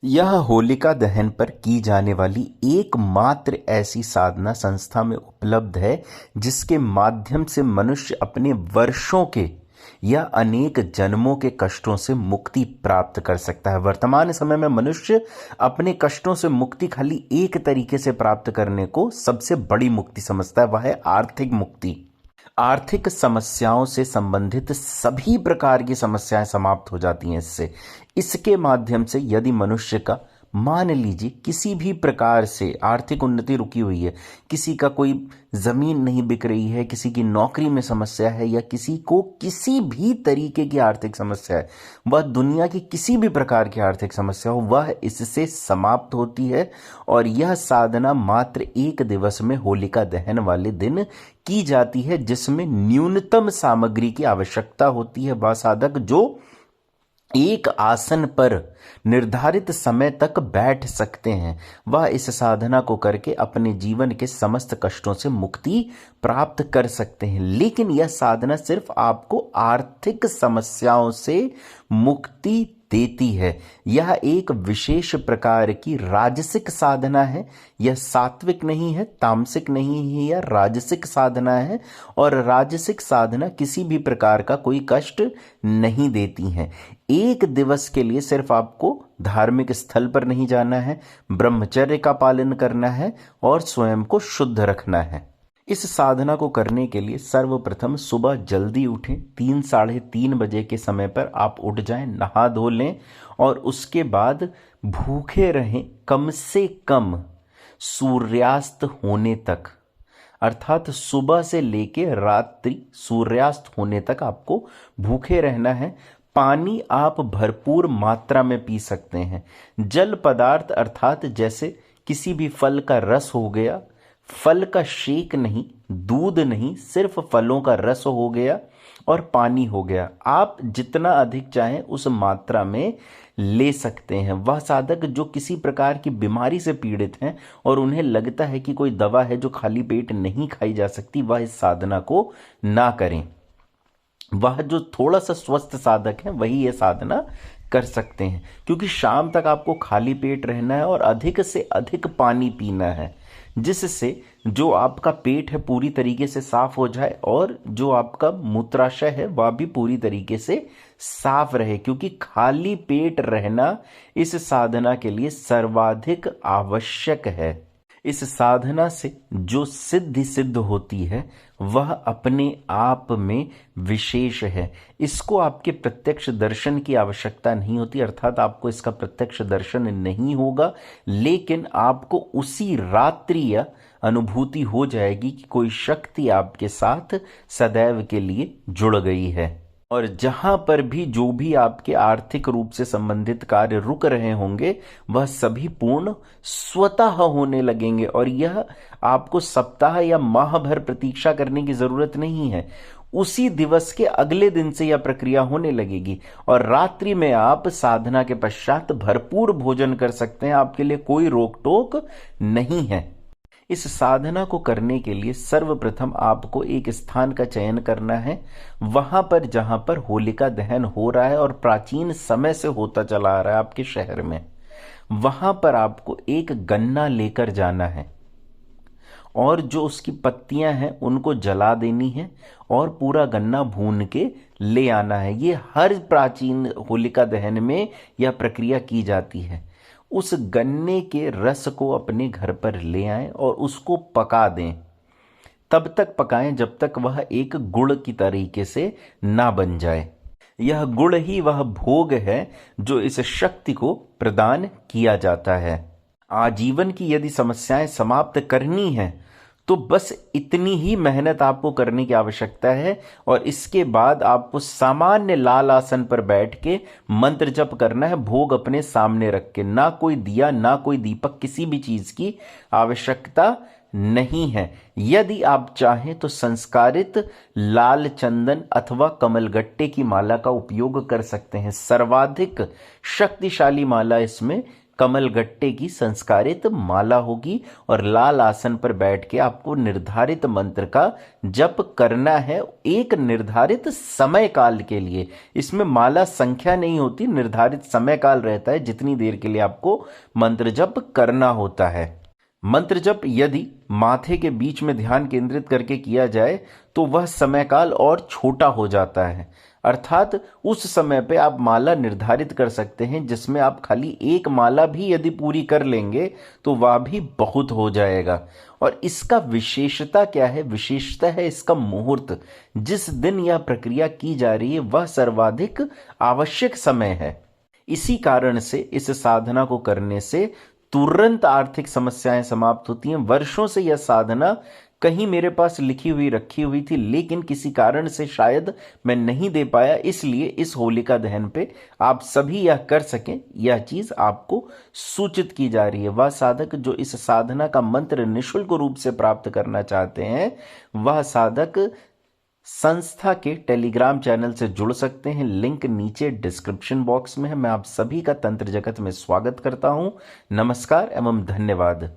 यह होलिका दहन पर की जाने वाली एकमात्र ऐसी साधना संस्था में उपलब्ध है जिसके माध्यम से मनुष्य अपने वर्षों के या अनेक जन्मों के कष्टों से मुक्ति प्राप्त कर सकता है। वर्तमान समय में मनुष्य अपने कष्टों से मुक्ति खाली एक तरीके से प्राप्त करने को सबसे बड़ी मुक्ति समझता है, वह है आर्थिक मुक्ति। आर्थिक समस्याओं से संबंधित सभी प्रकार की समस्याएं समाप्त हो जाती हैं इससे। इसके माध्यम से यदि मनुष्य का मान लीजिए किसी भी प्रकार से आर्थिक उन्नति रुकी हुई है, किसी का कोई जमीन नहीं बिक रही है, किसी की नौकरी में समस्या है या किसी को किसी भी तरीके की आर्थिक समस्या है, वह दुनिया की किसी भी प्रकार की आर्थिक समस्या हो, वह इससे समाप्त होती है। और यह साधना मात्र एक दिवस में होलिका दहन वाले दिन की जाती है, जिसमें न्यूनतम सामग्री की आवश्यकता होती है। वह साधक जो एक आसन पर निर्धारित समय तक बैठ सकते हैं, वह इस साधना को करके अपने जीवन के समस्त कष्टों से मुक्ति प्राप्त कर सकते हैं। लेकिन यह साधना सिर्फ आपको आर्थिक समस्याओं से मुक्ति देती है। यह एक विशेष प्रकार की राजसिक साधना है। यह सात्विक नहीं है, तामसिक नहीं है, यह राजसिक साधना है। और राजसिक साधना किसी भी प्रकार का कोई कष्ट नहीं देती है। एक दिवस के लिए सिर्फ आपको धार्मिक स्थल पर नहीं जाना है, ब्रह्मचर्य का पालन करना है और स्वयं को शुद्ध रखना है। इस साधना को करने के लिए सर्वप्रथम सुबह जल्दी उठें। 3 साढ़े 3 बजे के समय पर आप उठ जाएं, नहा धो लें और उसके बाद भूखे रहें कम से कम सूर्यास्त होने तक, अर्थात सुबह से लेके रात्रि सूर्यास्त होने तक आपको भूखे रहना है। पानी आप भरपूर मात्रा में पी सकते हैं। जल पदार्थ अर्थात जैसे किसी भी फल का रस हो गया, फल का शेक नहीं, दूध नहीं, सिर्फ फलों का रस हो गया और पानी हो गया, आप जितना अधिक चाहें उस मात्रा में ले सकते हैं। वह साधक जो किसी प्रकार की बीमारी से पीड़ित हैं और उन्हें लगता है कि कोई दवा है जो खाली पेट नहीं खाई जा सकती, वह इस साधना को ना करें। वह जो थोड़ा सा स्वस्थ साधक है वही ये साधना कर सकते हैं, क्योंकि शाम तक आपको खाली पेट रहना है और अधिक से अधिक पानी पीना है, जिससे जो आपका पेट है पूरी तरीके से साफ हो जाए और जो आपका मूत्राशय है वह भी पूरी तरीके से साफ रहे, क्योंकि खाली पेट रहना इस साधना के लिए सर्वाधिक आवश्यक है। इस साधना से जो सिद्धि सिद्ध होती है वह अपने आप में विशेष है। इसको आपके प्रत्यक्ष दर्शन की आवश्यकता नहीं होती, अर्थात आपको इसका प्रत्यक्ष दर्शन नहीं होगा, लेकिन आपको उसी रात्रि या अनुभूति हो जाएगी कि कोई शक्ति आपके साथ सदैव के लिए जुड़ गई है। और जहां पर भी जो भी आपके आर्थिक रूप से संबंधित कार्य रुक रहे होंगे वह सभी पूर्ण स्वतः होने लगेंगे। और यह आपको सप्ताह या माह भर प्रतीक्षा करने की जरूरत नहीं है, उसी दिवस के अगले दिन से यह प्रक्रिया होने लगेगी। और रात्रि में आप साधना के पश्चात भरपूर भोजन कर सकते हैं, आपके लिए कोई रोक टोक नहीं है। इस साधना को करने के लिए सर्वप्रथम आपको एक स्थान का चयन करना है। वहां पर जहां पर होलिका दहन हो रहा है और प्राचीन समय से होता चला आ रहा है आपके शहर में, वहां पर आपको एक गन्ना लेकर जाना है और जो उसकी पत्तियां हैं उनको जला देनी है और पूरा गन्ना भून के ले आना है। ये हर प्राचीन होलिका दहन में यह प्रक्रिया की जाती है। उस गन्ने के रस को अपने घर पर ले आएं और उसको पका दें। तब तक पकाएं जब तक वह एक गुड़ की तरीके से ना बन जाए। यह गुड़ ही वह भोग है जो इस शक्ति को प्रदान किया जाता है। आजीवन की यदि समस्याएं समाप्त करनी है तो बस इतनी ही मेहनत आपको करने की आवश्यकता है। और इसके बाद आपको सामान्य लाल आसन पर बैठ के मंत्र जप करना है, भोग अपने सामने रख के, ना कोई दिया ना कोई दीपक, किसी भी चीज की आवश्यकता नहीं है। यदि आप चाहें तो संस्कारित लाल चंदन अथवा कमलगट्टे की माला का उपयोग कर सकते हैं। सर्वाधिक शक्तिशाली माला इसमें कमल गट्टे की संस्कारित माला होगी और लाल आसन पर बैठ के आपको निर्धारित मंत्र का जप करना है एक निर्धारित समय काल के लिए। इसमें माला संख्या नहीं होती, निर्धारित समय काल रहता है जितनी देर के लिए आपको मंत्र जप करना होता है। मंत्र जप यदि माथे के बीच में ध्यान केंद्रित करके किया जाए तो वह समय काल और छोटा हो जाता है, अर्थात उस समय पे आप माला निर्धारित कर सकते हैं जिसमें आप खाली एक माला भी यदि पूरी कर लेंगे तो वह भी बहुत हो जाएगा। और इसका विशेषता क्या है? विशेषता है इसका मुहूर्त। जिस दिन यह प्रक्रिया की जा रही है वह सर्वाधिक आवश्यक समय है। इसी कारण से इस साधना को करने से तुरंत आर्थिक समस्याएं समाप्त होती हैं। वर्षों से यह साधना कहीं मेरे पास लिखी हुई रखी हुई थी, लेकिन किसी कारण से शायद मैं नहीं दे पाया, इसलिए इस होलिका दहन पे आप सभी यह कर सकें, यह चीज आपको सूचित की जा रही है। वह साधक जो इस साधना का मंत्र निःशुल्क रूप से प्राप्त करना चाहते हैं वह साधक संस्था के टेलीग्राम चैनल से जुड़ सकते हैं। लिंक नीचे डिस्क्रिप्शन बॉक्स में है। मैं आप सभी का तंत्र जगत में स्वागत करता हूं। नमस्कार एवं धन्यवाद।